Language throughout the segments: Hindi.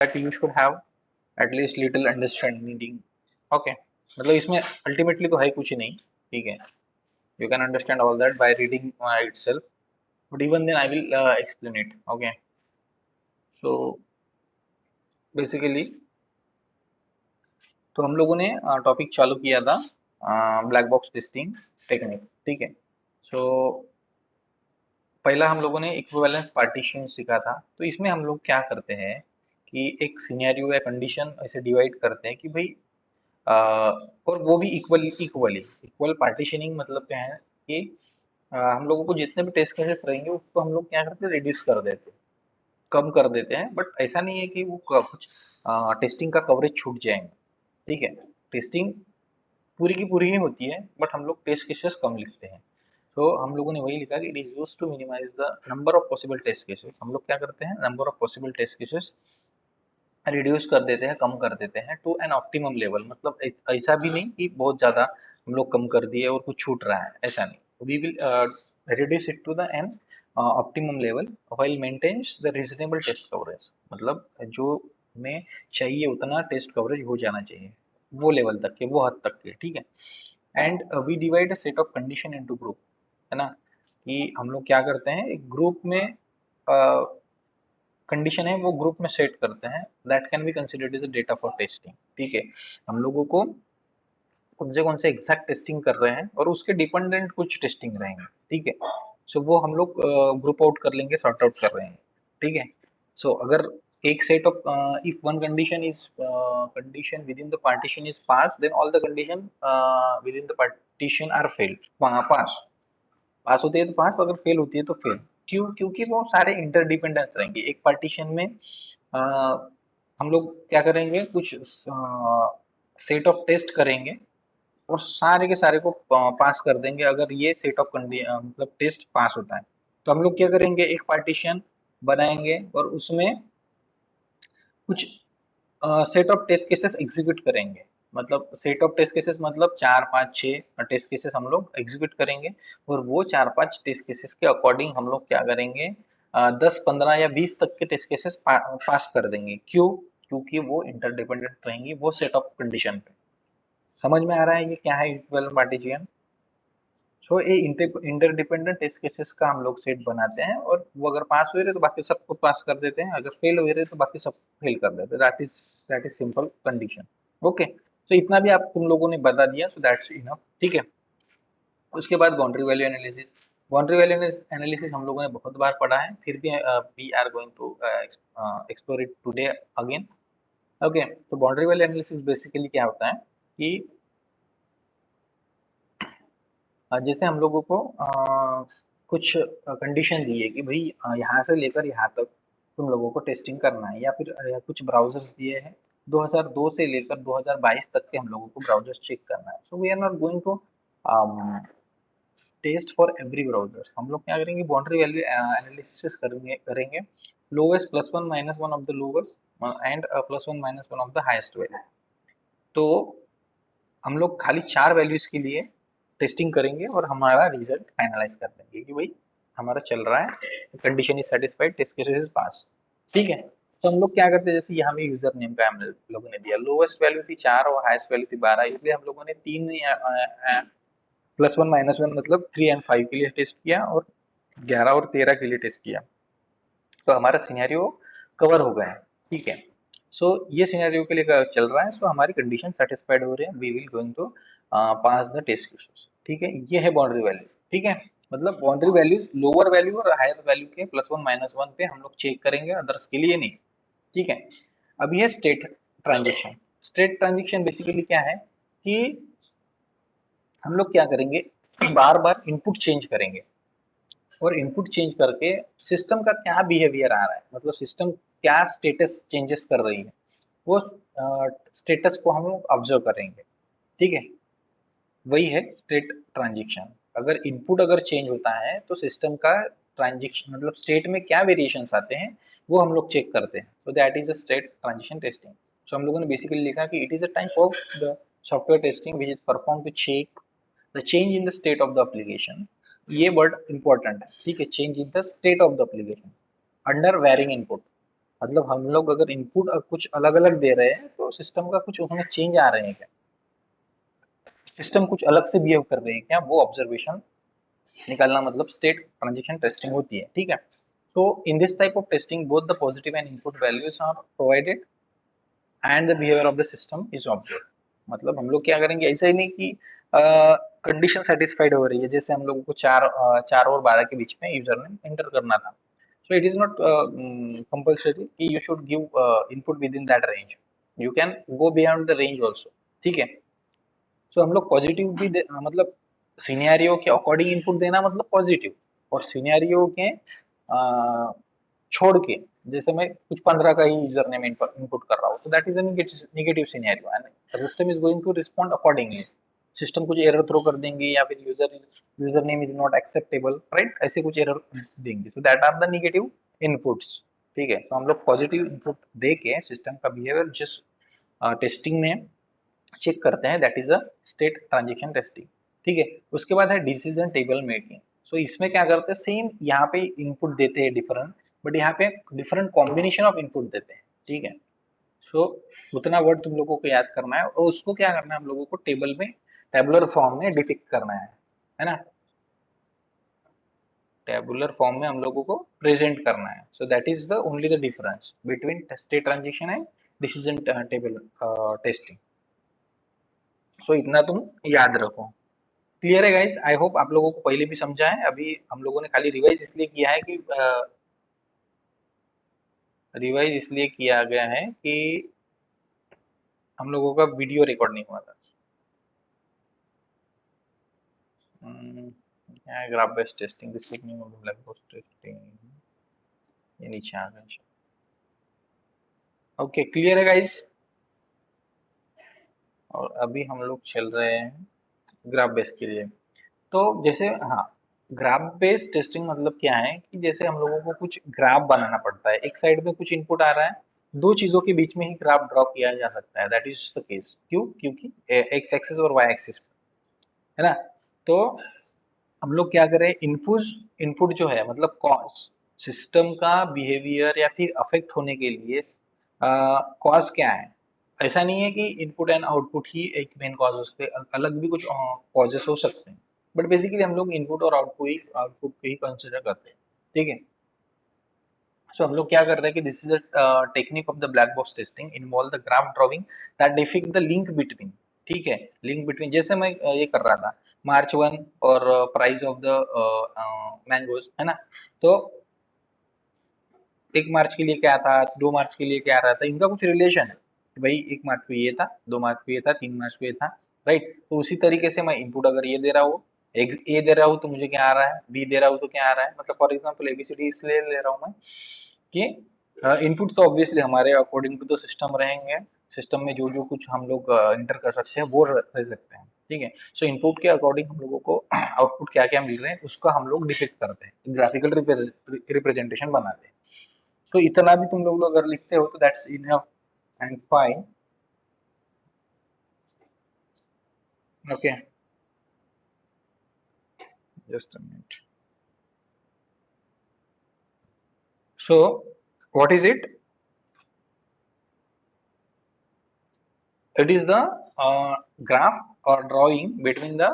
that you should have at least little understanding. Okay, मतलब इसमें ultimately तो है कुछ नहीं, ठीक है. You can understand all that by reading itself, but even then I will explain it. Okay, so basically तो हम लोगों ने टॉपिक चालू किया था ब्लैक बॉक्स टेस्टिंग टेक्निक, ठीक है. सो पहला हम लोगों ने इक्विवेलेंस पार्टीशन सीखा था. तो इसमें हम लोग क्या करते हैं कि एक सिनेरियो या कंडीशन ऐसे डिवाइड करते हैं कि भाई अ, और वो भी इक्वल पार्टीशनिंग. मतलब क्या है कि हम लोगों को जितने भी टेस्ट केसेस रहेंगे उसको हम लोग क्या करते हैं, रिड्यूस कर देते हैं, कम कर देते हैं. बट ऐसा नहीं है कि वो कुछ टेस्टिंग का कवरेज छूट जाएंगे, ठीक है. टेस्टिंग पूरी की पूरी ही होती है, बट हम लोग टेस्ट केसेस कम लिखते हैं. तो हम लोगों ने वही लिखा कि it is used to minimize the number of possible test cases. हम लोग क्या करते हैं, number of possible test cases reduce कर देते हैं, कम कर देते हैं टू एन ऑप्टिमम लेवल. मतलब ऐसा भी नहीं कि बहुत ज्यादा हम लोग कम कर दिए और कुछ छूट रहा है, ऐसा नहीं. We will reduce it to the an optimum level while maintains the reasonable test coverage. मतलब जो हमें चाहिए उतना टेस्ट कवरेज हो जाना चाहिए, वो लेवल तक के, वो हद तक के, ठीक है. And we divide a set of condition into group, है ना. कि हम लोग क्या करते हैं, एक ग्रुप में कंडीशन है वो ग्रुप में सेट करते हैं. That can be considered as data for testing, ठीक है. हम लोगों को कौन से एग्जैक्ट टेस्टिंग कर रहे हैं और उसके डिपेंडेंट कुछ टेस्टिंग रहेंगे, ठीक है. सो वो हम लोग ग्रुप आउट कर लेंगे, सॉर्ट आउट कर रहे हैं, ठीक है. सो अगर एक set of if one condition within the partition is pass, then all the condition within the partition are failed. Pass pass होती है तो पास, अगर फेल होती है तो फेल. क्यों? क्योंकि वो सारे इंटरडिपेंडेंस रहेंगे. एक पार्टीशन में हम लोग क्या करेंगे, कुछ सेट ऑफ टेस्ट करेंगे और सारे के सारे को पास कर देंगे. अगर ये सेट ऑफ मतलब टेस्ट पास होता है तो हम लोग क्या करेंगे, एक पार्टीशन बनाएंगे और उसमें कुछ set of test cases execute करेंगे. मतलब सेट ऑफ टेस्ट केसेस मतलब 4 5 6 टेस्ट केसेस हम लोग एग्जीक्यूट करेंगे. और वो 4 5 टेस्ट केसेस के अकॉर्डिंग हम लोग क्या करेंगे, 10 15 या 20 तक के टेस्ट केसेस पास कर देंगे. क्यों? क्योंकि वो इंटरडिपेंडेंट रहेंगी वो सेट ऑफ कंडीशन पे. समझ में आ रहा है ये क्या है इक्विवेलेंट पार्टीशन? सो ये इंटरडिपेंडेंट टेस्ट केसेस का हम लोग सेट बनाते हैं और वो अगर पास हुए रहे तो बाकी सबको पास कर देते हैं, अगर फेल हुए रहे तो बाकी सब फेल कर देते हैं. That is simple condition. Okay, तो इतना भी आप तुम लोगों ने बता दिया, सो दैट्स इनफ, ठीक है. उसके बाद boundary value analysis. Boundary value analysis हम लोगों ने बहुत बार पढ़ा है, फिर भी we are going to explore it today again. Okay, तो बाउंड्री वैल्यू एनालिसिस बेसिकली क्या होता है कि जैसे हम लोगों को कुछ कंडीशन दी है कि भाई यहाँ से लेकर यहाँ तक तुम लोगों को टेस्टिंग करना है, या फिर कुछ ब्राउजर्स दिए हैं 2002 से लेकर 2022 तक के हम लोगों को ब्राउजर्स चेक करना है. So we are not going to test for every browser. हम लोग क्या करेंगे, बाउंड्री वैल्यू एनालिसिस करेंगे lowest plus one minus one of the lowest and plus one minus one of the highest value. तो हम लोग खाली 4 वैल्यूज के लिए टेस्टिंग करेंगे और हमारा रिजल्ट फाइनलाइज कर देंगे कि भाई हमारा चल रहा है, condition is satisfied, test case is pass, ठीक है. तो हम लोग क्या करते हैं, जैसे यहाँ में यूजर नेम का हम लोगों ने दिया, लोवेस्ट वैल्यू थी 4 और हाईएस्ट वैल्यू थी 12, इसलिए हम लोगों ने 3 प्लस वन माइनस वन मतलब 3 और 5 के लिए टेस्ट किया और 11 और 13 के लिए टेस्ट किया. तो हमारा सिनेरियो कवर हो गया है, ठीक है. सो ये सिनेरियो के लिए चल रहा है, सो हमारी कंडीशन सेटिस्फाइड हो रही है, we will going to pass the test cases, ठीक है. ये है बाउंड्री वैल्यू, ठीक है. मतलब बाउंड्री वैल्यू लोअर वैल्यू और हायर वैल्यू के प्लस वन माइनस वन पे हम लोग चेक करेंगे, अदर्स के लिए नहीं, ठीक है. अब ये state transaction. State transaction basically क्या है कि हम लोग क्या करेंगे, बार बार इनपुट चेंज करेंगे और इनपुट चेंज करके सिस्टम का क्या बिहेवियर आ रहा है, मतलब सिस्टम क्या स्टेटस चेंजेस कर रही है, वो स्टेटस को हम लोग ऑब्जर्व करेंगे, ठीक है. वही है स्टेट ट्रांजिशन. अगर इनपुट अगर चेंज होता है तो सिस्टम का ट्रांजिशन मतलब स्टेट में क्या वेरिएशंस आते हैं वो हम लोग चेक करते हैं. So that is a state transition testing. So हम लोगों ने बेसिकली लिखा कि it is a type of the software testing which is perform to check the change in the state of the application. ये वर्ड इंपॉर्टेंट है, ठीक है, change in the state of the application under varying input. मतलब हम लोग अगर इनपुट कुछ अलग अलग दे रहे हैं तो सिस्टम का कुछ उसमें चेंज आ रहे हैं क्या, सिस्टम कुछ अलग से बिहेव कर रहे हैं क्या, वो ऑब्जर्वेशन निकालना मतलब स्टेट ट्रांजिशन टेस्टिंग होती है, ठीक है। So in this type of testing, both the positive and input values are provided and the behavior of the system is observed। मतलब हम लोग क्या करेंगे, ऐसा ही नहीं कि कंडीशन सेटिस्फाइड हो रही है, जैसे हम लोगों को 4 और 12 के बीच में यूजर ने एंटर करना था। So it is not compulsory कि you should give input within that range, you can go beyond the range also, ठीक है। सो हम लोग पॉजिटिव भी मतलब सिनेरियो के अकॉर्डिंग इनपुट देना मतलब पॉजिटिव, और सिनेरियो के छोड़ के, जैसे मैं कुछ 15 का ही यूजर नेम इनपुट कर रहा हूँ, तो that is a negative scenario and system is going to respond accordingly. System कुछ एरर थ्रो कर देंगे या फिर user name is not acceptable, right, ऐसे कुछ एरर देंगे, तो that are the negative inputs, ठीक है। तो हम लोग पॉजिटिव इनपुट दे के सिस्टम का बिहेवियर जस्ट टेस्टिंग में चेक करते हैं, that is a state transaction testing, ठीक है। उसके बाद है डिसीजन टेबल मेकिंग। सो इसमें क्या करते हैं, सेम यहाँ पे इनपुट देते हैं डिफरेंट, बट यहाँ पे डिफरेंट कॉम्बिनेशन ऑफ इनपुट देते हैं, ठीक है। सो उतना वर्ड तुम लोगों को याद करना है और उसको क्या करना है, हम लोगों को टेबल में टेबुलर फॉर्म में डिपिक्ट करना है ना, टेबुलर फॉर्म में हम लोगों को प्रेजेंट करना है। So that is the only the difference between state transition and decision table testing. So इतना तुम याद रखो। क्लियर है गाइज, आई होप आप लोगों को पहले भी समझा है, अभी हम लोगों ने खाली रिवाइज इसलिए किया है कि रिवाइज इसलिए किया गया है कि हम लोगों का वीडियो रिकॉर्ड नहीं हुआ था। क्या है, graph based testing, this technique of black box testing, ये नीचे आ गया। ओके क्लियर है गाइज। और अभी हम लोग चल रहे हैं ग्राफ बेस्ड के लिए। तो जैसे हाँ, ग्राफ बेस्ड टेस्टिंग मतलब क्या है कि जैसे हम लोगों को कुछ ग्राफ बनाना पड़ता है, एक साइड में कुछ इनपुट आ रहा है, दो चीजों के बीच में ही ग्राफ ड्रॉ किया जा सकता है, दैट इज द केस। क्यों, क्योंकि एक्स एक्सिस और वाई एक्सिस है ना। तो हम लोग क्या करें, इनपुट इनपुट जो है मतलब कॉज, सिस्टम का बिहेवियर या फिर अफेक्ट होने के लिए कॉज क्या है। ऐसा नहीं है कि इनपुट एंड आउटपुट ही एक मेन कॉज, उसके अलग भी कुछ कॉजेस हो सकते हैं, बट बेसिकली हम लोग इनपुट और आउटपुट को ही कंसिडर करते हैं, ठीक है। सो हम लोग क्या कर रहे हैं कि this is a technique of the black box testing involve the graph drawing that deficit the link between, ठीक है। लिंक बिटवीन जैसे मैं ये कर रहा था, मार्च 1 और प्राइस ऑफ द मैंगोज, है ना। तो 1 मार्च के लिए क्या था, 2 मार्च के लिए क्या रहा था, इनका कुछ रिलेशन है कि भाई 1 मार्च को ये था, 2 मार्च को ये था, 3 मार्च को ये था, राइट। तो उसी तरीके से मैं इनपुट अगर ये दे रहा हूँ, एक ए दे रहा हूँ तो मुझे क्या आ रहा है, बी दे रहा हूँ तो क्या आ रहा है, मतलब फॉर एग्जाम्पल एबीसीडी इसलिए ले रहा हूँ मैं कि इनपुट तो ऑब्वियसली हमारे अकॉर्डिंग टू द सिस्टम रहेंगे, सिस्टम में जो जो कुछ हम लोग इंटर कर सकते हैं वो रह सकते हैं, ठीक है। सो इनपुट के अकॉर्डिंग हम लोगों को आउटपुट क्या क्या मिल रहे हैं उसका हम लोग डिपिक्ट करते हैं, ग्राफिकल रिप्रेजेंटेशन बनाते हैं। सो इतना भी तुम लोग अगर लिखते हो तो that's enough and fine. Okay, just a minute. So what is it, it is the graph और drawing between the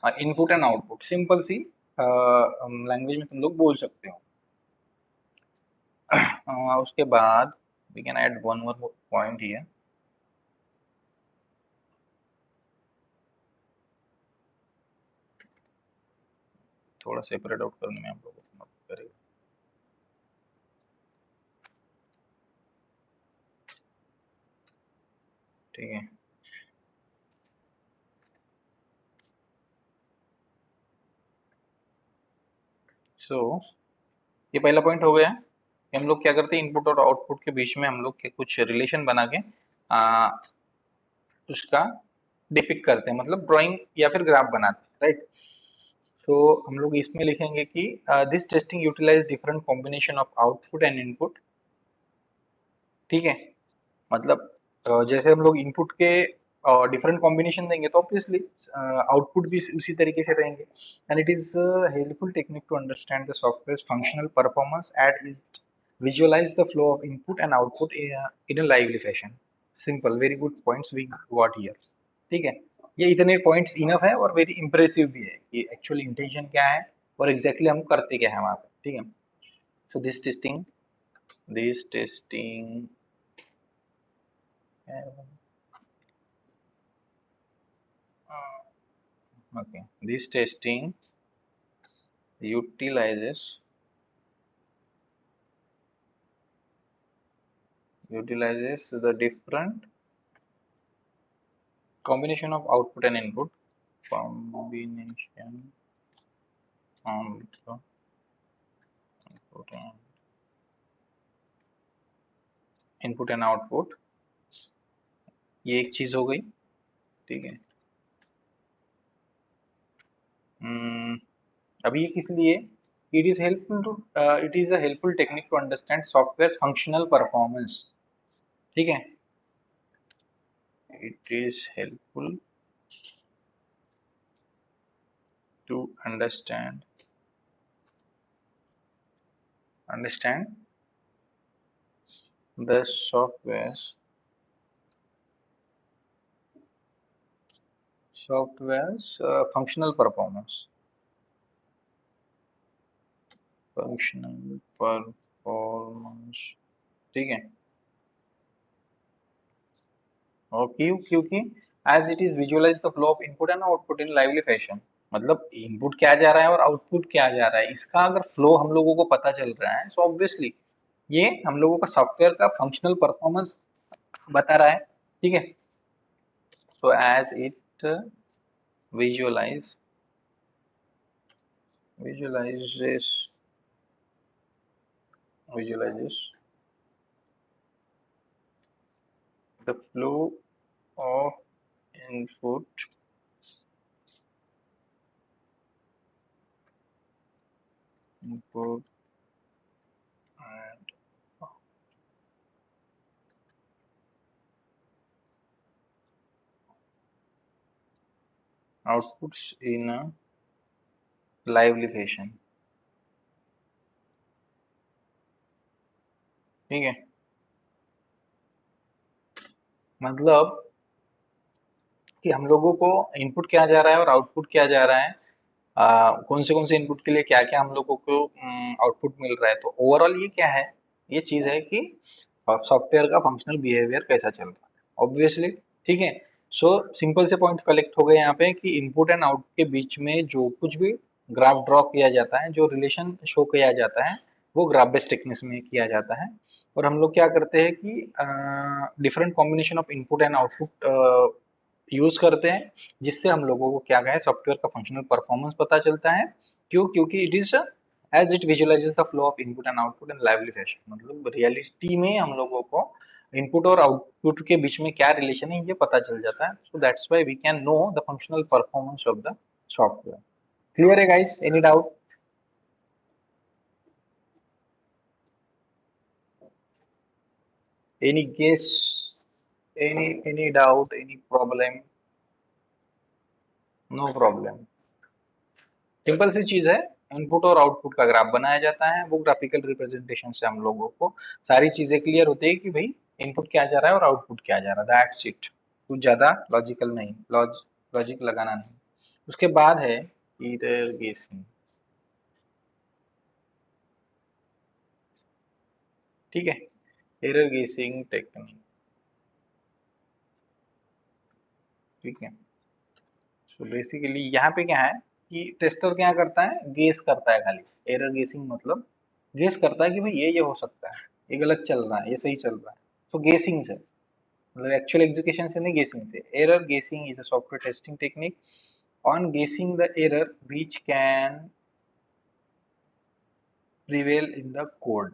input and output, simple सी लैंग्वेज में तुम लोग बोल सकते हो। उसके बाद we can add one more point here. थोड़ा सेपरेट आउट करने में आप लोगों को मदद करेगा, ठीक है। सो ये पहला पॉइंट हो गया कि हम लोग क्या करते हैं, इनपुट और आउटपुट के बीच में हम लोग के कुछ रिलेशन बना के आ, उसका डिपिक्ट करते हैं, मतलब ड्राइंग या फिर ग्राफ बनाते हैं, राइट। तो हम लोग इसमें लिखेंगे कि this testing utilize different combination of output and input, ठीक है। मतलब जैसे हम लोग इनपुट के डिफरेंट कॉम्बिनेशन देंगे तो ऑब्वियसली आउटपुट भी उसी तरीके से रहेंगे, and it is helpful technique to understand the software functional performance at is visualize the flow of input and output in a lively fashion. Simple, very good points we got here. ठीक है, ये इतने पॉइंट्स इनफ है और वेरी इंप्रेसिव भी है कि एक्चुअली इंटेंशन क्या है और एग्जैक्टली हम करते क्या है वहां पे. ठीक है, so this testing okay, this testing utilizes the different combination of output and input, combination of the input and output. ये एक चीज हो गई. ठीक है, अभी ये किस लिए? It is a helpful technique to understand software functional performance. ठीक है, it is helpful to understand the software's functional performance. ठीक है, और क्योंकि as it is visualize the flow of input and output in lively fashion. मतलब इनपुट क्या जा रहा है और आउटपुट क्या जा रहा है, इसका अगर फ्लो हम लोगों को पता चल रहा है, सो ऑब्वियसली ये हम लोगों का सॉफ्टवेयर का फंक्शनल परफॉर्मेंस बता रहा है. ठीक है, so as it visualize visualizes visualizes the flow of input and outputs in a lively fashion. ठीक है, मतलब कि हम लोगों को इनपुट क्या जा रहा है और आउटपुट क्या जा रहा है, कौन से इनपुट के लिए क्या क्या हम लोगों को आउटपुट मिल रहा है. तो ओवरऑल ये क्या है, ये चीज है कि सॉफ्टवेयर का फंक्शनल बिहेवियर कैसा चल रहा है ऑब्वियसली. ठीक है, सो सिंपल से पॉइंट कलेक्ट हो गए यहाँ पे कि इनपुट एंड आउटपुट के बीच में जो कुछ भी ग्राफ ड्रॉ किया जाता है, जो रिलेशन शो किया जाता है, वो ग्राफ बेस्ड टेक्निक्स में किया जाता है. और हम लोग क्या करते हैं कि different combination of input and output use करते हैं, जिससे हम लोगों को क्या है सॉफ्टवेयर का फंक्शनल परफॉर्मेंस पता चलता है. क्योंकि it is as it visualises the flow of input and output in lively fashion. मतलब रियलिटी में हम लोगों को इनपुट और आउटपुट के बीच में क्या रिलेशन है ये पता चल जाता है. So that's why we can know the functional performance of the software. Clear है guys? Any doubt? Any guess? any doubt, any problem? No problem. Simple सी चीज है, इनपुट और आउटपुट का ग्राफ बनाया जाता है, वो ग्राफिकल रिप्रेजेंटेशन से हम लोगों को सारी चीजें क्लियर होती है कि भाई इनपुट क्या जा रहा है और आउटपुट क्या जा रहा है. दैट्स इट, कुछ ज्यादा लॉजिकल नहीं, लॉजिक लगाना नहीं. उसके बाद है एरर गेसिंग. ठीक है, एरर गेसिंग टेक्निक. ठीक है, सो बेसिकली यहाँ पे क्या है कि टेस्टर क्या करता है, गेस करता है खाली. एरर गेसिंग मतलब गेस करता है कि भाई ये हो सकता है, ये गलत चल रहा है, ये सही चल रहा है. तो गेसिंग से मतलब एक्चुअल एग्जीक्यूशन से नहीं, गेसिंग से. एरर गेसिंग is a software testing technique on गेसिंग the error which can prevail in the code,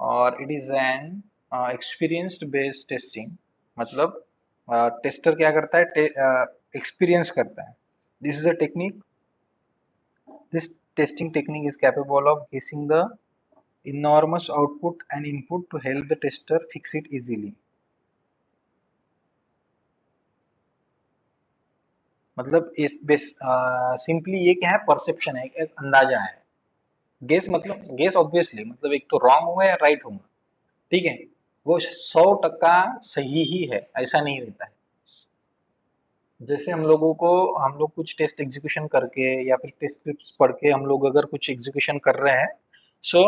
और it is N experienced based testing. मतलब टेस्टर क्या करता है, एक्सपीरियंस करता है. This is a technique, this testing technique is capable of guessing the enormous output and input to help the tester fix it easily. मतलब इस बेस सिंपली ये क्या है, परसेप्शन है, एक अंदाजा है. गेस ऑब्वियसली मतलब एक तो रॉन्ग होगा या राइट होगा, ठीक है। वो 100% सही ही है ऐसा नहीं रहता है। जैसे हम लोग कुछ टेस्ट एग्जीक्यूशन करके या फिर टेस्ट स्क्रिप्ट पढ़ के हम लोग अगर कुछ एग्जीक्यूशन कर रहे हैं, सो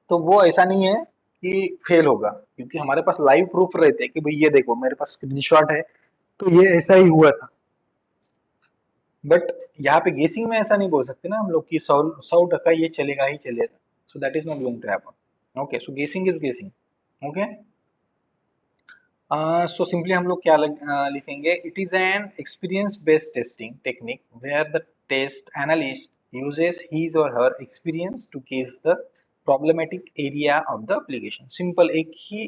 तो वो ऐसा नहीं है कि फेल होगा, क्योंकि हमारे पास लाइव प्रूफ रहते हैं कि भाई ये देखो मेरे पास स्क्रीनशॉट है, तो ये ऐसा ही हुआ था। बट यहाँ पे गेसिंग में ऐसा नहीं बोल सकते ना हम लोग कि 100% ये चलेगा ही चलेगा। So that is not going to happen. Okay, so guessing is गेसिंग। ओके, सो सिंपली हम लोग क्या लिखेंगे, it is an experience based testing technique where the test analyst uses his or her experience to gauge the problematic area of the application। Simple एक ही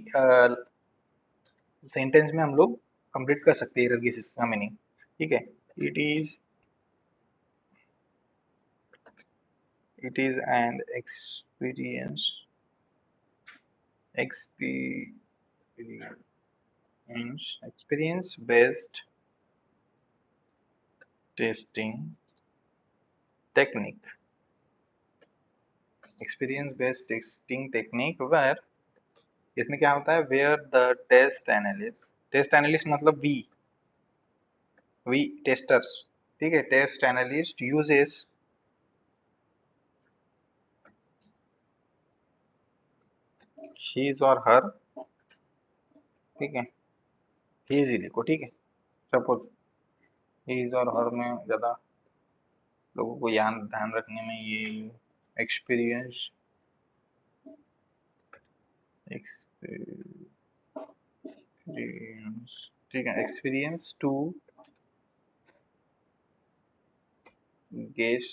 सेंटेंस में हम लोग कंप्लीट कर सकते हैं एरर केसेस का मीनिंग, ठीक है। It is it is an experience experience based testing technique, experience based testing technique where इसमें क्या होता है, where the टेस्ट एनालिस्ट मतलब वी टेस्टर्स, ठीक है, टेस्ट एनालिस्ट यूजेस his और her, ठीक है, his लिखो, ठीक है। सपोज his और her में ज्यादा लोगों को ध्यान रखने में ये एक्सपीरियंस एक्सपीरियंस, ठीक है, experience to guess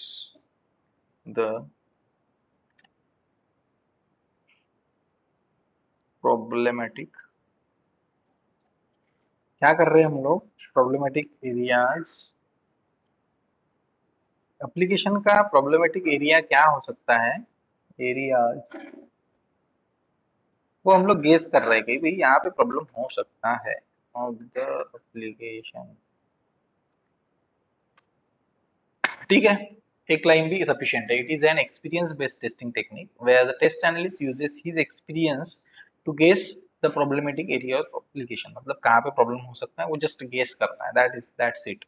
the problematic, क्या कर रहे हैं हम लोग, प्रॉब्लमेटिक एरियाज, एप्लीकेशन का प्रॉब्लमेटिक एरिया क्या हो सकता है, एरियाज, वो हम लोग गेस कर रहे हैं कि भाई यहाँ पे प्रॉब्लम हो सकता है ऑफ द एप्लीकेशन, ठीक है। एक लाइन भी सफिशिएंट है, it is an experience based testing technique where the test analyst uses his experience to guess the problematic area of application, मतलब कहाँ पे प्रॉब्लम हो सकता है वो जस्ट गेस करना है, दैट्स इट।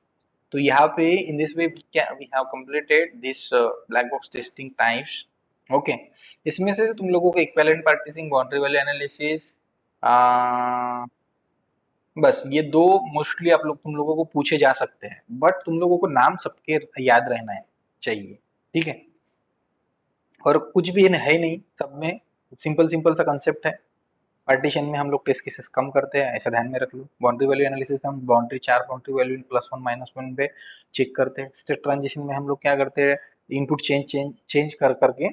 तो यहाँ पे इन दिस वे क्या we have completed this black box testing types. Okay, इसमें से तुम लोगों को equivalent partitioning, boundary value analysis, बस ये दो मोस्टली आप लोग तुम लोगों को पूछे जा सकते हैं, बट तुम लोगों को नाम सबके याद रहना है चाहिए, ठीक है। और कुछ भी है नहीं, सब में सिंपल सिंपल सा कंसेप्ट है। पार्टीशन में हम लोग टेस्ट केसेस कम करते हैं, ऐसा ध्यान में रख लो। बाउंड्री वैल्यू एनालिसिस में हम बाउंड्री, चार बाउंड्री वैल्यू +1 -1 पे चेक करते हैं। स्टेट ट्रांजिशन में हम लोग क्या करते हैं, इनपुट चेंज चेंज चेंज कर करके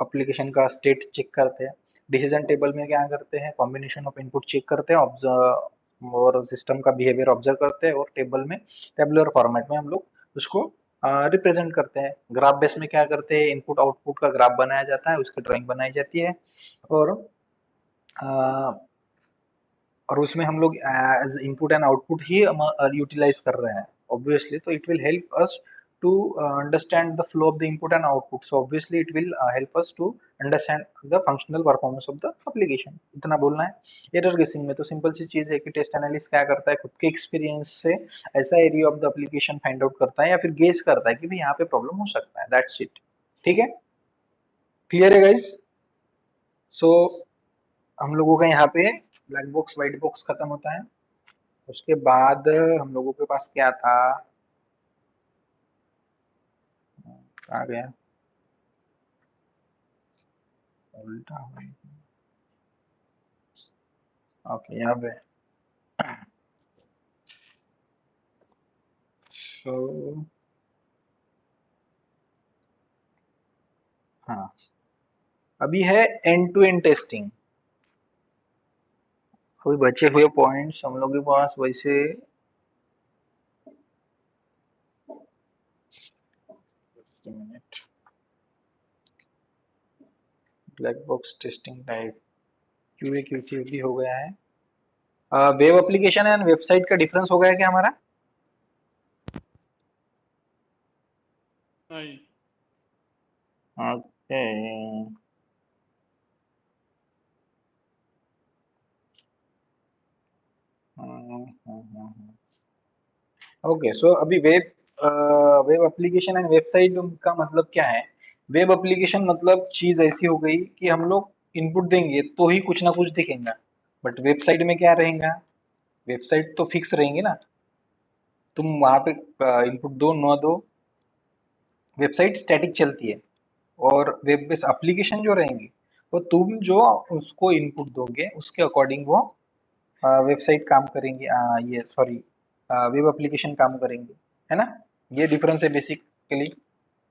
एप्लीकेशन का स्टेट चेक करते हैं। डिसीजन टेबल में क्या करते हैं, कॉम्बिनेशन ऑफ इनपुट चेक करते हैं, ऑब्जर्व और सिस्टम का बिहेवियर ऑब्जर्व करते हैं, और टेबल में टेबुलर फॉर्मेट में हम लोग उसको रिप्रेजेंट करते हैं। ग्राफ बेस में क्या करते हैं, इनपुट आउटपुट का ग्राफ बनाया जाता है, उसकी ड्राइंग बनाई जाती है, और और उसमें हम लोग एज इनपुट एंड आउटपुट ही यूटिलाइज कर रहे हैं ऑब्वियसली, तो it will help us to understand the flow of the input and output, so obviously it will help us to understand the functional performance of the application. इतना बोलना है। एरर गेसिंग में तो सिंपल सी चीज है कि टेस्ट एनालिस्ट क्या करता है, खुद के एक्सपीरियंस से ऐसा area of the application find out करता है या फिर गेस करता है कि भाई यहाँ पे प्रॉब्लम हो सकता है, दैट्स इट, ठीक है। क्लियर है गाइज? सो हम लोगों का यहाँ पे ब्लैक बॉक्स व्हाइट बॉक्स खत्म होता है। उसके बाद हम लोगों के पास क्या था, आ गया उल्टा, ओके यहाँ पे। सो हाँ, अभी है एंड टू एंड टेस्टिंग। कोई बचे हुए पॉइंट्स हम लोग के पास वैसे, just minute, black box testing type QA QC भी हो गया है। वेब एप्लीकेशन एंड वेबसाइट का डिफरेंस हो गया क्या हमारा? आई। ओके। ओके, सो अभी वेब एप्लीकेशन एंड वेबसाइट का मतलब क्या है? वेब एप्लीकेशन मतलब चीज ऐसी हो गई कि हम लोग इनपुट देंगे तो ही कुछ ना कुछ दिखेगा। बट वेबसाइट में क्या रहेगा? वेबसाइट तो फिक्स रहेंगे ना। तुम वहां पे इनपुट दो न दो, वेबसाइट स्टैटिक चलती है। और वेब बेस्ड एप्लीकेशन जो रहेंगी, वो तुम जो उसको इनपुट दोगे उसके अकॉर्डिंग वो वेबसाइट काम करेंगी, ये सॉरी, वेब एप्लीकेशन काम करेंगे, है ना। ये डिफरेंस है बेसिकली।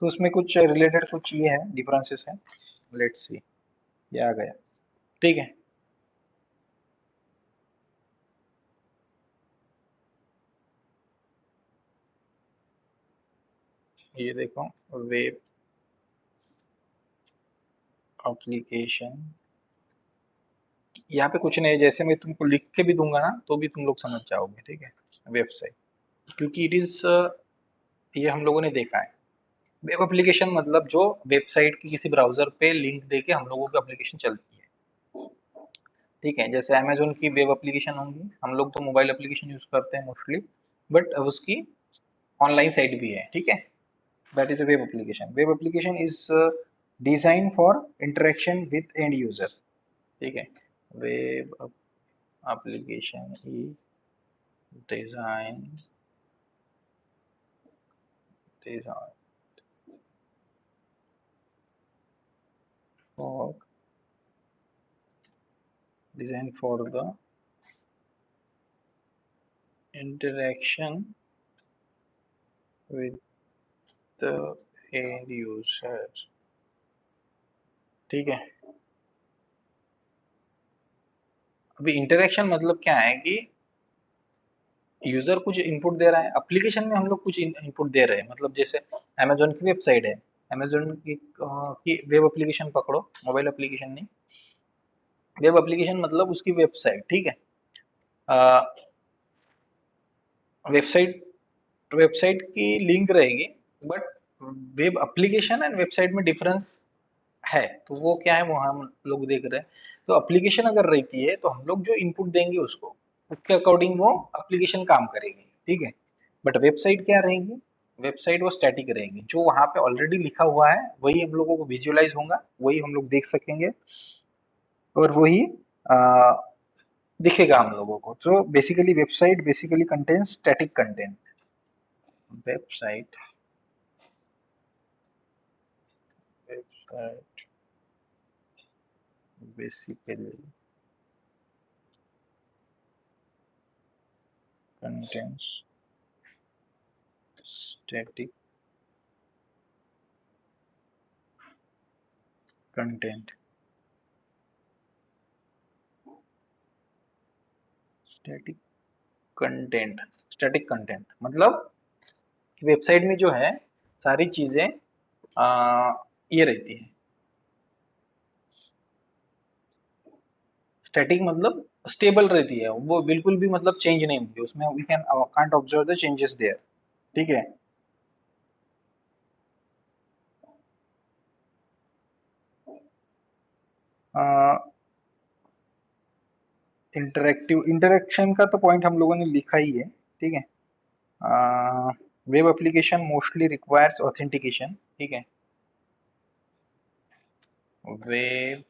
तो उसमें कुछ रिलेटेड कुछ ये है, डिफरेंसेस है। लेट्स सी, ये आ गया। ठीक है, ये देखो, वेब एप्लीकेशन। यहाँ पे कुछ नहीं है, जैसे मैं तुमको लिख के भी दूंगा ना तो भी तुम लोग समझ जाओगे, ठीक है। वेबसाइट, क्योंकि इट इज, ये हम लोगों ने देखा है। वेब एप्लीकेशन मतलब जो वेबसाइट की किसी ब्राउजर पे लिंक देके हम लोगों की एप्लीकेशन चलती है। ठीक है, जैसे अमेजोन की वेब एप्लीकेशन होंगी, हम लोग तो मोबाइल एप्लीकेशन यूज करते हैं मोस्टली, बट अब उसकी ऑनलाइन साइट भी है, ठीक है। That is a web application. Web application is design for interaction with and user, ठीक है। Web application is design design for design for the interaction with the end user, ठीक है। अभी इंटरेक्शन मतलब क्या है कि यूजर कुछ इनपुट दे रहा है, एप्लीकेशन में हम लोग कुछ इनपुट दे रहे हैं। मतलब जैसे अमेजोन की वेबसाइट है, अमेजोन की वेब एप्लीकेशन पकड़ो, मोबाइल एप्लीकेशन नहीं, वेब एप्लीकेशन मतलब उसकी वेबसाइट, ठीक है। वेबसाइट वेबसाइट की लिंक रहेगी, but web application and website में डिफरेंस है। तो वो क्या है, वो हम लोग देख रहे हैं। तो एप्लीकेशन अगर रहती है तो हम लोग जो इनपुट देंगे उसको, उसके अकॉर्डिंग वो एप्लीकेशन काम करेगी, ठीक है। बट वेबसाइट क्या रहेगी? वेबसाइट वो स्टैटिक रहेगी, जो वहां पे ऑलरेडी लिखा हुआ है वही हम लोगों को विजुअलाइज होगा, वही हम लोग देख सकेंगे, और वही आ, दिखेगा हम लोगों को। तो basically website basically contains static content. Website website basically contains static content। Static content, static content मतलब कि वेबसाइट में जो है सारी चीजें ये रहती है। स्टैटिक मतलब स्टेबल रहती है, वो बिल्कुल भी मतलब चेंज नहीं होगी उसमें, we can can't observe the changes there, ठीक है। इंटरेक्टिव इंटरेक्शन का तो पॉइंट हम लोगों ने लिखा ही है, ठीक है। Web application mostly requires authentication, ठीक है। वेब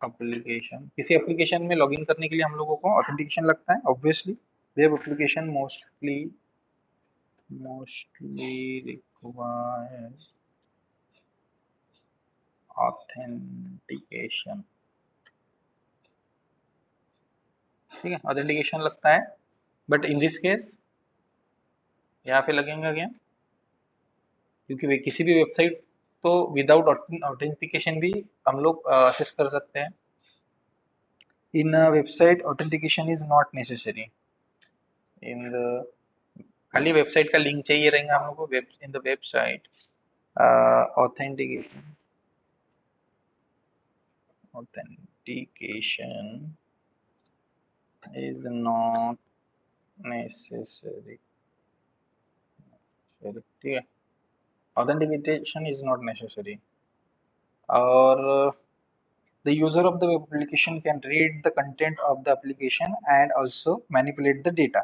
एप्लीकेशन, किसी एप्लीकेशन में लॉगिन करने के लिए हम लोगों को ऑथेंटिकेशन लगता है obviously. Web application mostly requires authentication, ठीक है, ऑथेंटिकेशन लगता है। बट इन दिस केस यहाँ पे लगेगा क्या? क्योंकि वे किसी भी वेबसाइट तो विदाउट ऑथेंटिकेशन भी हम लोग असेस कर सकते हैं। In website authentication is not necessary. In the, खाली वेबसाइट का लिंक चाहिए रहेगा हम लोग को, web in the website authentication, authentication is not necessary, ठीक है। Authentication is not necessary. और the user of the web application can read the content of the application and also manipulate the data,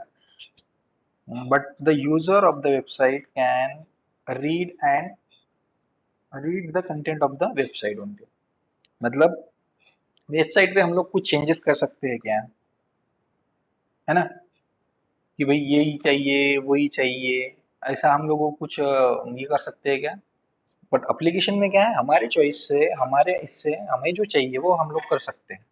but the user of the website can read and read the content of the website only। मतलब वेबसाइट पे हम लोग कुछ चेंजेस कर सकते हैं क्या, है ना, कि भाई यही चाहिए वही चाहिए, ऐसा हम लोगों को कुछ ये कर सकते हैं क्या। बट एप्लीकेशन में क्या है, हमारे चॉइस से हमारे इससे हमें जो चाहिए वो हम लोग कर सकते हैं।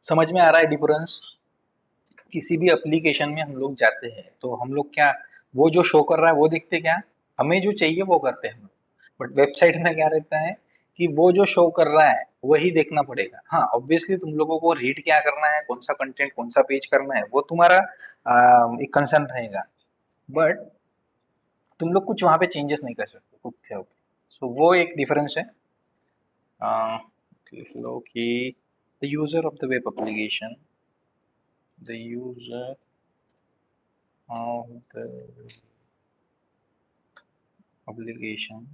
समझ में आ रहा है डिफरेंस। किसी भी एप्लीकेशन में हम लोग जाते हैं तो हम लोग क्या, वो जो शो कर रहा है वो देखते क्या, हमें जो चाहिए वो करते हैं हम लोग। बट वेबसाइट में क्या रहता है कि वो जो शो कर रहा है वही देखना पड़ेगा। हाँ ऑब्वियसली तुम लोगों को रीड क्या करना है, कौन सा कंटेंट कौन सा पेज करना है वो तुम्हारा एक कंसर्न रहेगा, बट तुम लोग कुछ वहां पे चेंजेस नहीं कर सकते खुद से होके। सो वो एक डिफरेंस है। लिख लो कि the user of the web application, the user of the application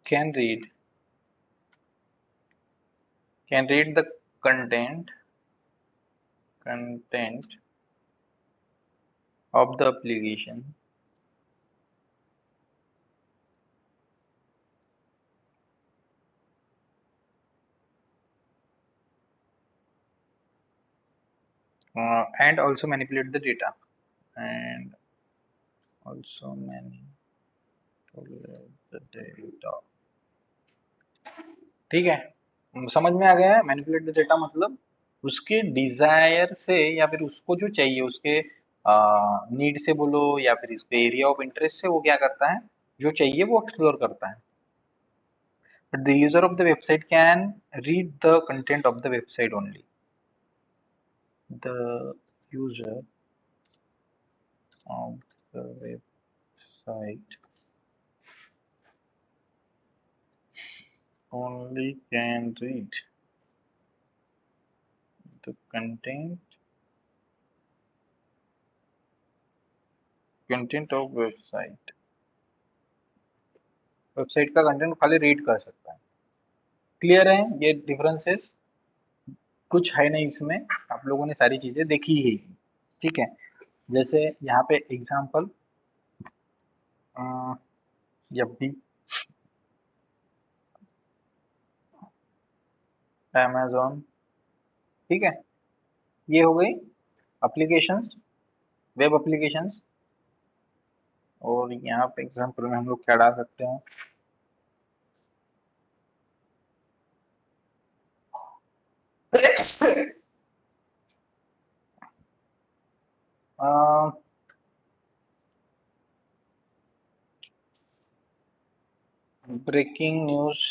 can read the content of the application and also manipulate the data, and also manipulate the data। ठीक है, समझ में आ गया है। मैनिपुलेट द डेटा मतलब उसके डिजायर से या फिर उसको जो चाहिए उसके नीड से बोलो या फिर इसके एरिया ऑफ इंटरेस्ट से वो क्या करता है, जो चाहिए वो एक्सप्लोर करता है। But the user of the website can read the content of the website only. The user of the website only can read the content of website। Website का कंटेंट खाली रीड कर सकता है। क्लियर है ये डिफरेंसेस, कुछ है नहीं इसमें, आप लोगों ने सारी चीजें देखी ही। ठीक है, जैसे यहाँ पे एग्जांपल, जब भी Amazon, ठीक है, ये हो गई एप्लीकेशंस, वेब एप्लीकेशंस। और यहाँ पे एग्जांपल में हम लोग क्या डाल सकते हैं, ब्रेकिंग न्यूज,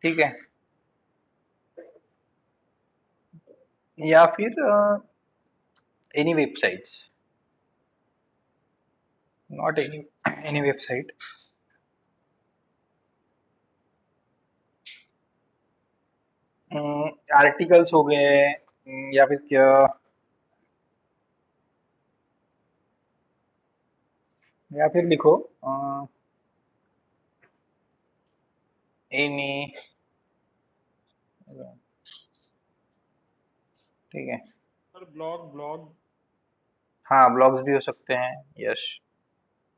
ठीक है, या फिर any websites, not any website. Articles हो गए, या फिर क्या, या फिर लिखो एनी, ठीक है। Sir blog blog. हाँ ब्लॉग्स भी हो सकते हैं, यस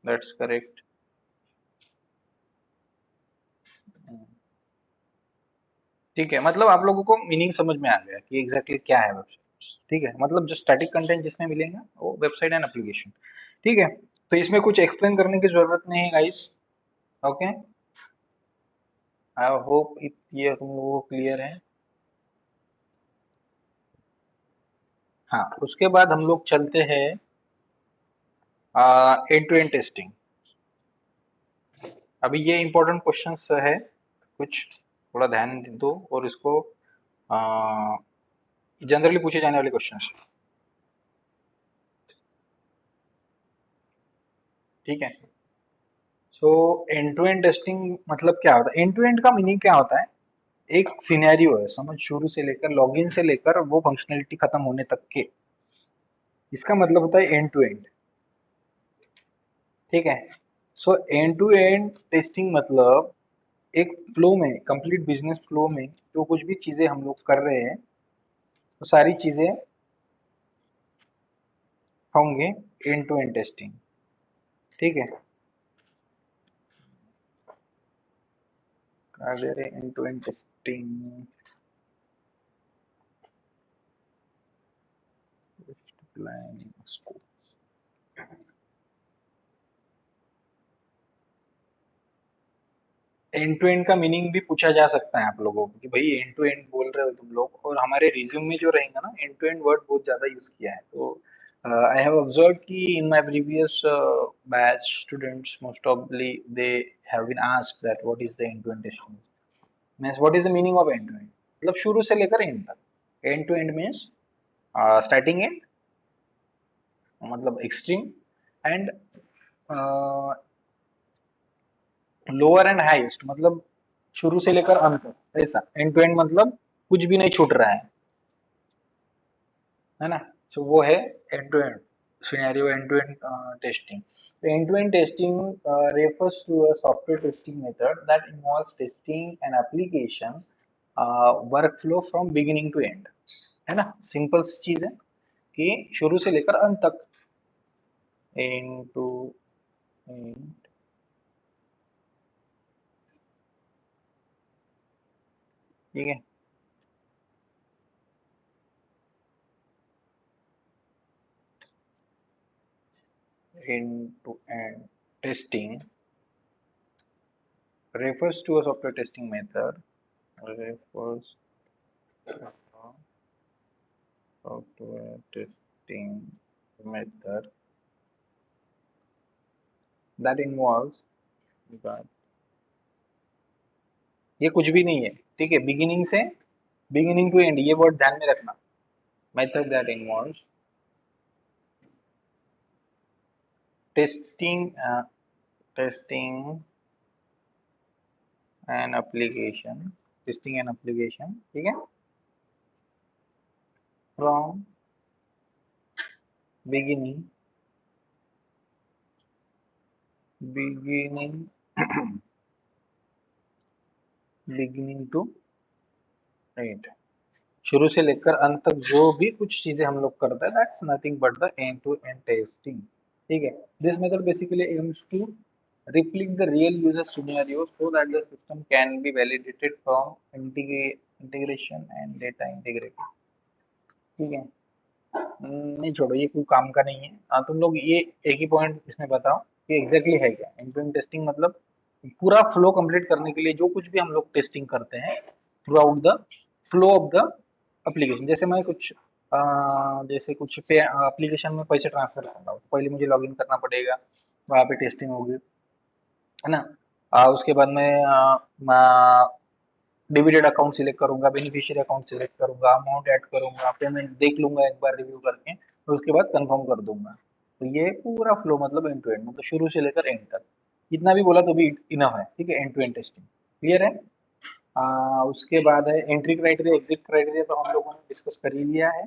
दैट्स करेक्ट। ठीक है, मतलब आप लोगों को मीनिंग समझ में आ गया कि एग्जैक्टली क्या है वेबसाइट। ठीक है, मतलब जो स्टैटिक कंटेंट जिसमें मिलेगा वो वेबसाइट एंड एप्लीकेशन। ठीक है, तो इसमें कुछ एक्सप्लेन करने की जरूरत नहीं है गाइस। ओके, आई होप ये तुम लोगों को क्लियर है। हाँ, उसके बाद हम लोग चलते हैं एंड टू एंड टेस्टिंग। अभी ये इंपॉर्टेंट क्वेश्चंस है कुछ, थोड़ा ध्यान दो और इसको जनरली पूछे जाने वाले क्वेश्चंस। ठीक है, so end to end testing मतलब क्या होता है, एंड टू एंड का मीनिंग क्या होता है, एक सिनेरियो है, समझ, शुरू से लेकर लॉगिन से लेकर वो फंक्शनलिटी खत्म होने तक के। इसका मतलब होता है एंड टू एंड। ठीक है। So end to end testing मतलब एक फ्लो में, कंप्लीट बिजनेस फ्लो में जो कुछ भी चीजें हम लोग कर रहे हैं वो सारी चीजें होंगे एंड टू एंड टेस्टिंग। ठीक है। कर दे रहे end to end testing. End to end का मीनिंग भी पूछा जा सकता है आप लोगों को कि भाई एंड टू एंड बोल रहे हो तुम लोग, और हमारे रिज्यूम में जो रहेगा ना एंड टू एंड वर्ड बहुत ज्यादा यूज किया है। तो आई हैव ऑब्जर्व कि in my previous batch students most ऑफली they have been asked that what is the end to end testing, means what is the meaning of end to end. मतलब शुरू से लेकर एंड तक। End to end means starting end, मतलब extreme, end lower end highest, मतलब शुरू से लेकर अंत तक ऐसा। एंड टू एंड मतलब कुछ भी नहीं छूट रहा है ना। सो वो है end to end scenario, end to end testing. End to end testing refers to a software testing method that involves testing an application workflow from beginning to end। है ना, सिंपल सी चीज है कि शुरू से लेकर अंत तक। End to end. ठीक है। End to end testing refers to a software testing method, refers to a software testing method that involves that, ये कुछ भी नहीं है, ठीक है, बिगिनिंग से, बिगिनिंग टू एंड, ये वर्ड ध्यान में रखना। Method that involves testing, testing an application, testing an application, ठीक है, from beginning, beginning beginning to end, शुरू से लेकर अंत तक जो भी कुछ चीजें हम लोग करते हैं that's nothing but the end to end testing. ठीक है। This method basically aims to replic the real user scenario so that the system can be validated from integration and data integrity। ठीक है। नहीं छोड़ो, ये कोई काम का नहीं है। तुम लोग ये एक ही पॉइंट इसमें बताओ कि एग्जैक्टली है क्या एंड टू एंड टेस्टिंग। मतलब पूरा फ्लो कंप्लीट करने के लिए जो कुछ भी हम लोग टेस्टिंग करते हैं through out the flow of the application. जैसे मैं कुछ जैसे कुछ पे एप्लीकेशन में पैसे ट्रांसफर कर रहा हूँ, पहले मुझे लॉगिन करना पड़ेगा, वहाँ पे टेस्टिंग होगी, है ना। उसके बाद मैं डिबिटेड अकाउंट सिलेक्ट करूंगा, बेनिफिशियरी अकाउंट सिलेक्ट करूंगा, अमाउंट ऐड करूंगा, पेमेंट देख लूंगा एक बार रिव्यू करके, और उसके बाद कंफर्म कर दूंगा। तो ये पूरा फ्लो मतलब एंड टू एंड, मतलब शुरू से लेकर एंड तक। इतना भी बोला तो भी इनफ है। ठीक है, end to end testing clear है। उसके बाद है एंट्री क्राइटेरिया, एग्जिट क्राइटेरिया, तो हम लोगों ने डिस्कस कर ही लिया है।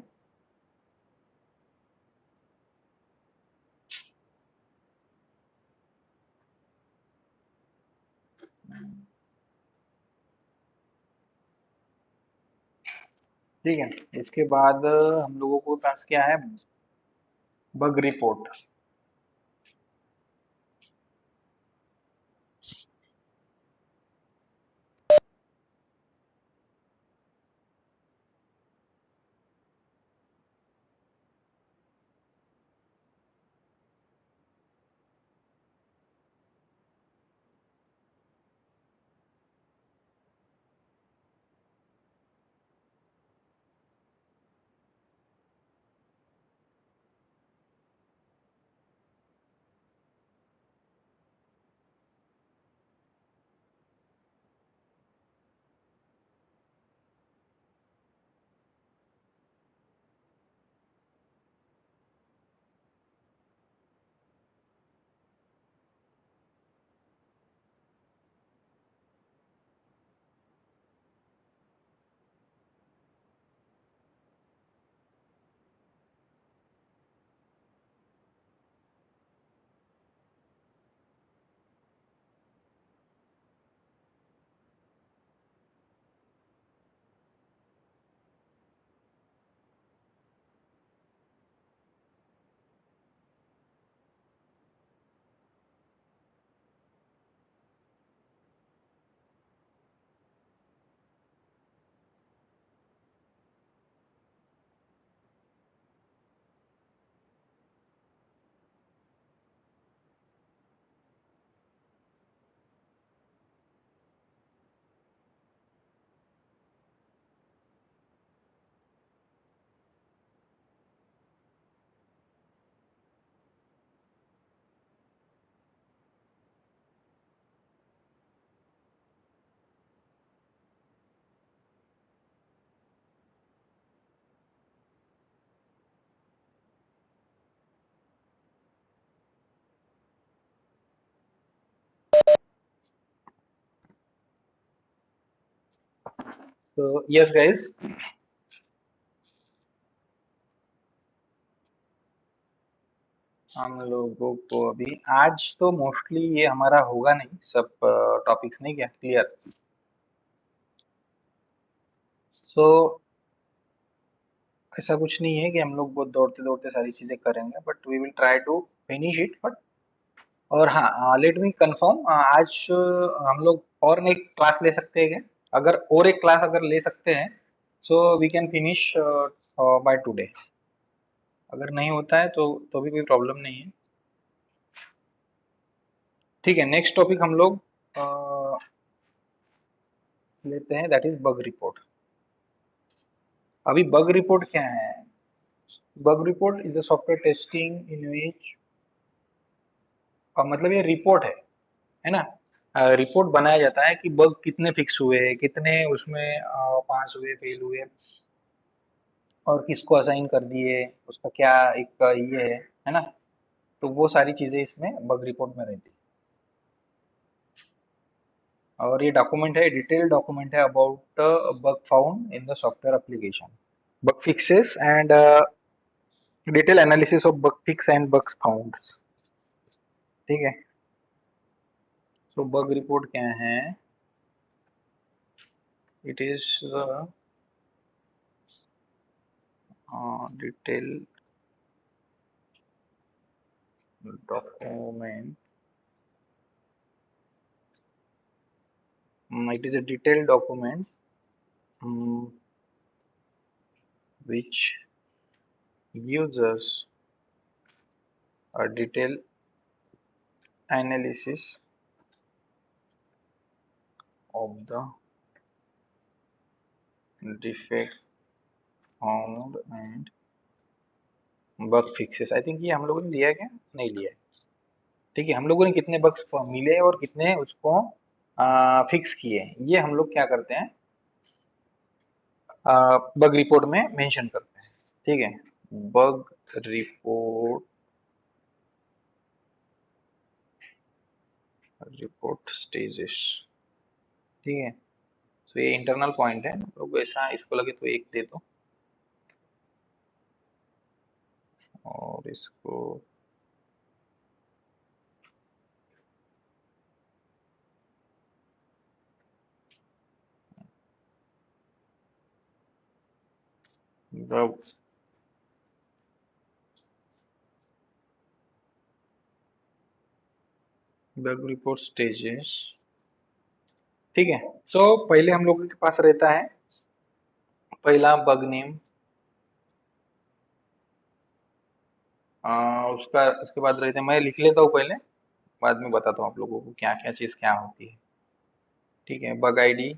ठीक है। इसके बाद हम लोगों को पास क्या है, बग रिपोर्ट। तो यस गाइस, हम लोगों को अभी आज तो मोस्टली ये हमारा होगा नहीं, सब टॉपिक्स नहीं क्या क्लियर। सो ऐसा कुछ नहीं है कि हम लोग बहुत दौड़ते दौड़ते सारी चीजें करेंगे, but we will try to finish it. But और हाँ, लेट मी कंफर्म, आज हम लोग और एक क्लास ले सकते हैं क्या? अगर और एक क्लास अगर ले सकते हैं, so we can finish by today. अगर नहीं होता है तो भी कोई प्रॉब्लम नहीं है। ठीक है, नेक्स्ट टॉपिक हम लोग लेते हैं, दैट इज बग रिपोर्ट। अभी बग रिपोर्ट क्या है? Bug report is a software testing in which, मतलब ये रिपोर्ट है ना? रिपोर्ट बनाया जाता है कि बग कितने फिक्स हुए, कितने उसमें पास हुए, फेल हुए, और किसको असाइन कर दिए, उसका क्या एक ये है ना? तो वो सारी चीजें इसमें बग रिपोर्ट में रहती है। और ये डॉक्यूमेंट है, डिटेल डॉक्यूमेंट है about bug found in the software application, bug fixes and detail analysis of bug fix and bugs found. ठीक है, सो बग रिपोर्ट क्या है? It is the detail document. It is a detailed document um, which gives us a detailed analysis of the defect found and bug fixes. I think ये हम लोगों ने लिया है क्या? नहीं लिया है। ठीक है, हम लोगों ने कितने बग्स मिले और कितने उसको फिक्स किए, ये हम लोग क्या करते हैं, बग रिपोर्ट में मेंशन करते हैं। ठीक है, बग रिपोर्ट, रिपोर्ट स्टेजेस। ठीक है, तो ये इंटरनल पॉइंट है, लोग ऐसा इसको लगे तो एक दे दो, और इसको बग रिपोर्ट स्टेजेस। ठीक है, तो पहले हम लोगों के पास रहता है पहला बग नेम, उसका उसके बाद रहते हैं, मैं लिख लेता हूँ पहले, बाद में बताता हूँ आप लोगों को क्या क्या चीज क्या होती है। ठीक है, बग आईडी,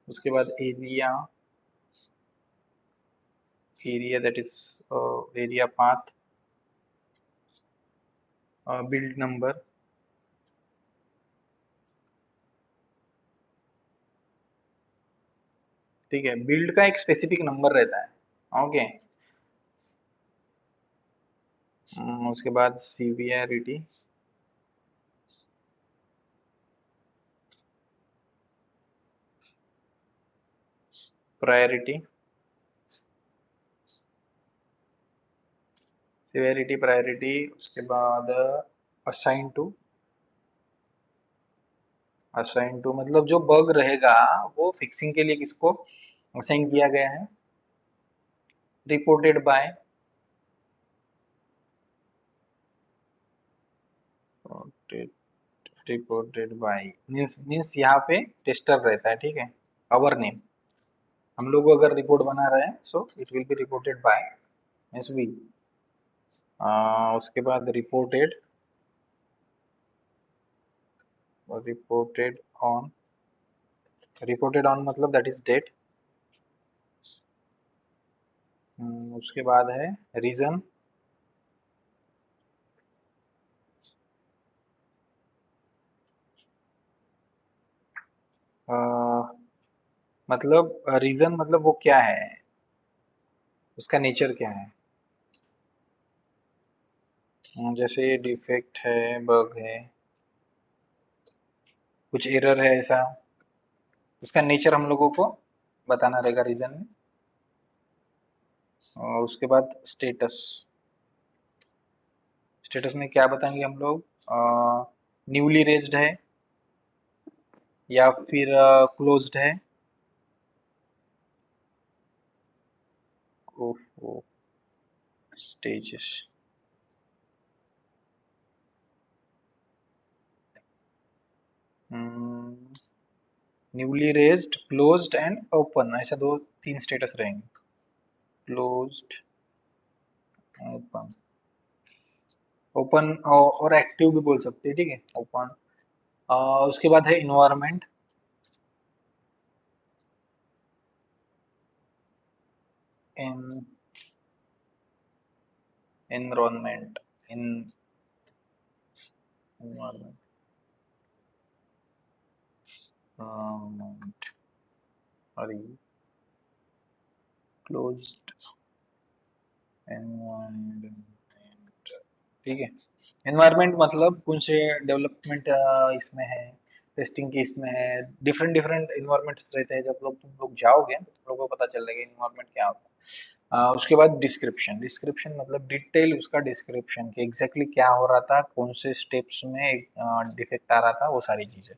उसके बाद area, area that is area path, build number. ठीक है, बिल्ड का एक स्पेसिफिक नंबर रहता है। ओके, उसके बाद सीवियरिटी, प्रायोरिटी, सिवियरिटी प्रायोरिटी, उसके बाद असाइन टू। असाइन टू मतलब जो बग रहेगा वो फिक्सिंग के लिए किसको असाइन किया गया है, reported by, reported by means यहाँ पे टेस्टर रहता है। ठीक है, आवर नेम, हम लोग अगर रिपोर्ट बना रहे हैं so it will be reported by means we. उसके बाद reported, reported on, reported on मतलब दैट इज डेट। उसके बाद है रीजन, मतलब रीजन मतलब वो क्या है, उसका नेचर क्या है। जैसे डिफेक्ट है, बग है, कुछ एरर है ऐसा। उसका नेचर हम लोगों को बताना रहेगा रीजन में। और उसके बाद स्टेटस, स्टेटस में क्या बताएंगे हम लोग, न्यूली रेज्ड है या फिर क्लोज्ड है। Oh, stages, newly raised, closed and open, ऐसा दो तीन स्टेटस रहेंगे, क्लोज्ड, ओपन। ओपन और एक्टिव भी बोल सकते हैं, ठीक है, ओपन। उसके बाद है environment, in environment, in environment, sorry, closed environment, ठीक है। एनवायरमेंट मतलब कौन से डेवलपमेंट इसमें है, टेस्टिंग की इसमें है, डिफरेंट डिफरेंट इन्वायरमेंट्स रहते हैं। जब लोग तुम लोग जाओगे तो तुम लोगों को पता चलेगा इन्वायरमेंट क्या होता है। उसके बाद डिस्क्रिप्शन, डिस्क्रिप्शन मतलब डिटेल उसका डिस्क्रिप्शन कि एग्जैक्टली क्या हो रहा था, कौन से स्टेप्स में डिफेक्ट आ रहा था, वो सारी चीजें।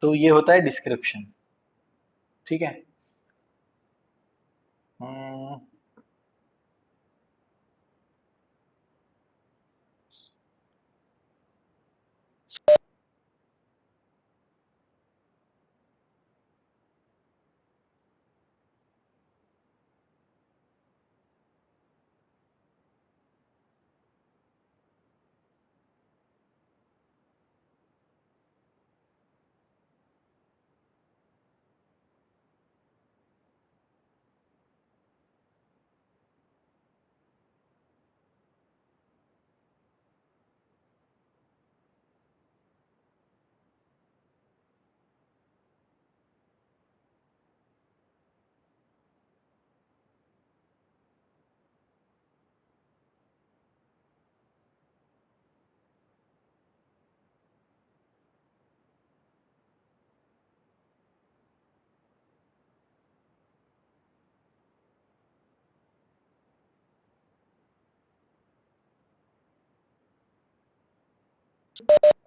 तो ये होता है डिस्क्रिप्शन, ठीक है। हम्म,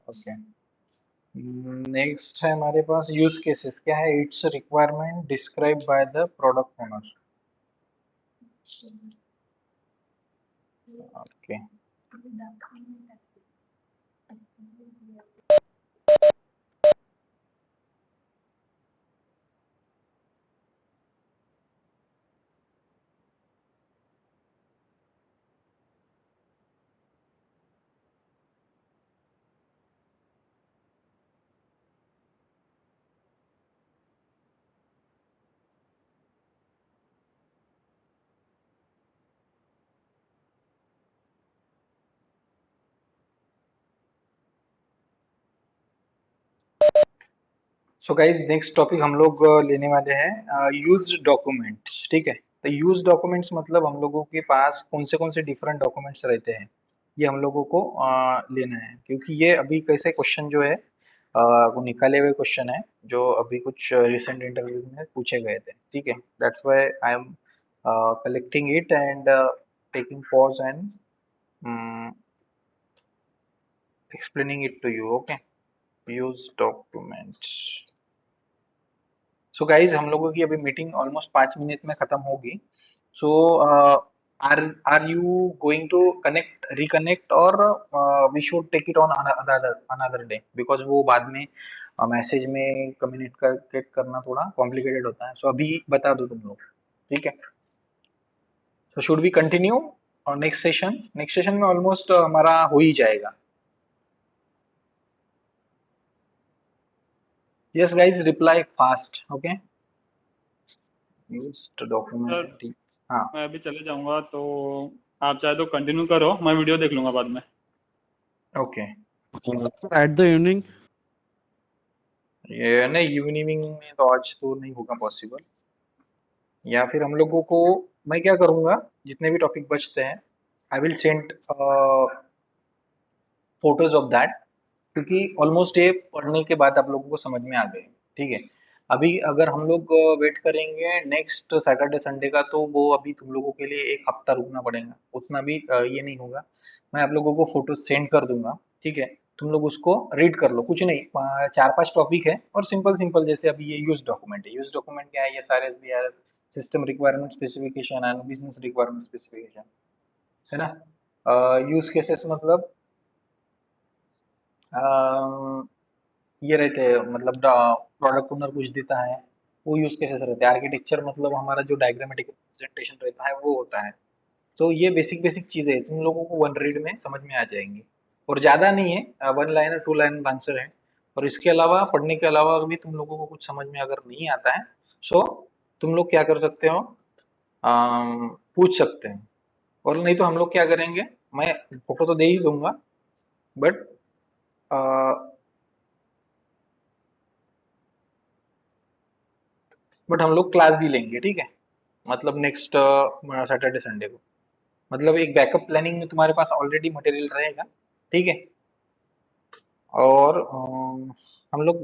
ओके, नेक्स्ट है हमारे पास यूज केसेस, क्या है, it's requirement describe by the product owner. Okay, so guys next topic हम लोग लेने वाले हैं यूज्ड डॉक्यूमेंट्स, ठीक है। तो यूज्ड डॉक्यूमेंट्स मतलब हम लोगों के पास कौन से डिफरेंट डॉक्यूमेंट्स रहते हैं, ये हम लोगों को लेना है, क्योंकि ये अभी कैसे क्वेश्चन जो है वो निकाले हुए क्वेश्चन है, जो अभी कुछ रिसेंट इंटरव्यू में पूछे गए थे, ठीक है। That's why I am collecting it and taking pause and explaining it to you, okay, use documents। So guys हम लोगों की अभी मीटिंग ऑलमोस्ट 5 मिनट में खत्म होगी। So are are you going to connect reconnect, और we should take it on another day, because वो बाद में मैसेज में कम्युनिकेट करना थोड़ा कॉम्प्लिकेटेड होता है। सो अभी बता दो तुम लोग, ठीक है। सो शुड वी कंटिन्यू और नेक्स्ट सेशन में ऑलमोस्ट हमारा हो ही जाएगा। Yes guys, reply fast, okay, use sir document. हाँ, मैं अभी चले जाऊंगा, तो आप चाहे तो कंटिन्यू करो, मैं वीडियो देख लूंगा बाद में। Okay. Sir at the evening. ये नहीं, इवनिंग में तो आज तो नहीं होगा पॉसिबल, या फिर हम लोगों को, मैं क्या करूंगा, जितने भी टॉपिक बचते हैं I will send photos of that, क्योंकि ऑलमोस्ट ये पढ़ने के बाद आप लोगों को समझ में आ गए, ठीक है। अभी अगर हम लोग वेट करेंगे नेक्स्ट सैटरडे संडे का, तो वो अभी तुम लोगों के लिए एक हफ्ता रुकना पड़ेगा, उतना भी ये नहीं होगा। मैं आप लोगों को फोटो सेंड कर दूंगा, ठीक है। तुम लोग उसको रीड कर लो, कुछ नहीं, 4-5 टॉपिक है और सिंपल सिंपल, जैसे अभी ये यूज डॉक्यूमेंट है। यूज डॉक्यूमेंट क्या है? ये सारे SBR system requirement specification and business requirement specification, है ना। यूज केसेस मतलब अ, ये रहते हैं, मतलब प्रोडक्ट ओनर कुछ देता है, वो यूज केसेस रहते हैं। आर्किटेक्चर मतलब हमारा जो डायग्रामेटिक प्रेजेंटेशन रहता है वो होता है। तो ये बेसिक बेसिक चीजें हैं, तुम लोगों को वन रीड में समझ में आ जाएंगी, और ज्यादा नहीं है, 1 लाइन 2 लाइन आंसर है। और इसके अलावा, पढ़ने के अलावा भी तुम लोगों को कुछ समझ में अगर नहीं आता है, सो तुम लोग क्या कर सकते हो, पूछ सकते हैं। और नहीं तो हम लोग क्या करेंगे, मैं फोटो तो दे ही दूंगा, बट हम लोग क्लास भी लेंगे, ठीक है। मतलब नेक्स्ट सैटरडे संडे को, मतलब एक बैकअप प्लानिंग में तुम्हारे पास ऑलरेडी मटेरियल रहेगा, ठीक है। और हम लोग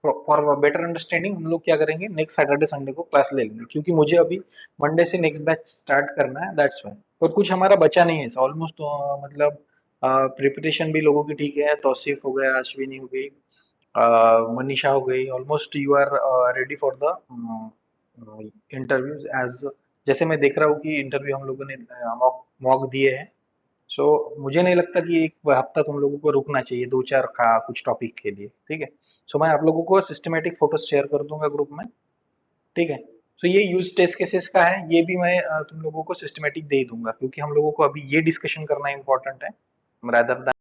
फॉर बेटर अंडरस्टैंडिंग हम लोग क्या करेंगे, नेक्स्ट सैटरडे संडे को क्लास ले लेंगे, क्योंकि मुझे अभी मंडे से नेक्स्ट बैच स्टार्ट करना है, दैट्स वाई। और कुछ हमारा बचा नहीं है ऑलमोस्ट, मतलब प्रिपरेशन भी लोगों की ठीक है, तौसीफ हो गया, अश्विनी हो गई, मनीषा हो गई, almost you are ready for the interviews. As जैसे मैं देख रहा हूँ कि इंटरव्यू हम लोगों ने मॉक मॉक दिए हैं। सो मुझे नहीं लगता कि एक हफ्ता तुम लोगों को रुकना चाहिए 2-4 का कुछ टॉपिक के लिए, ठीक है। सो मैं आप लोगों को सिस्टमेटिक फोटोज शेयर कर दूंगा ग्रुप में, ठीक है। सो ये यूज टेस्ट केसेस का है, ये भी मैं तुम लोगों को सिस्टमेटिक दे ही दूंगा, क्योंकि हम लोगों को अभी ये डिस्कशन करना इंपॉर्टेंट है, rather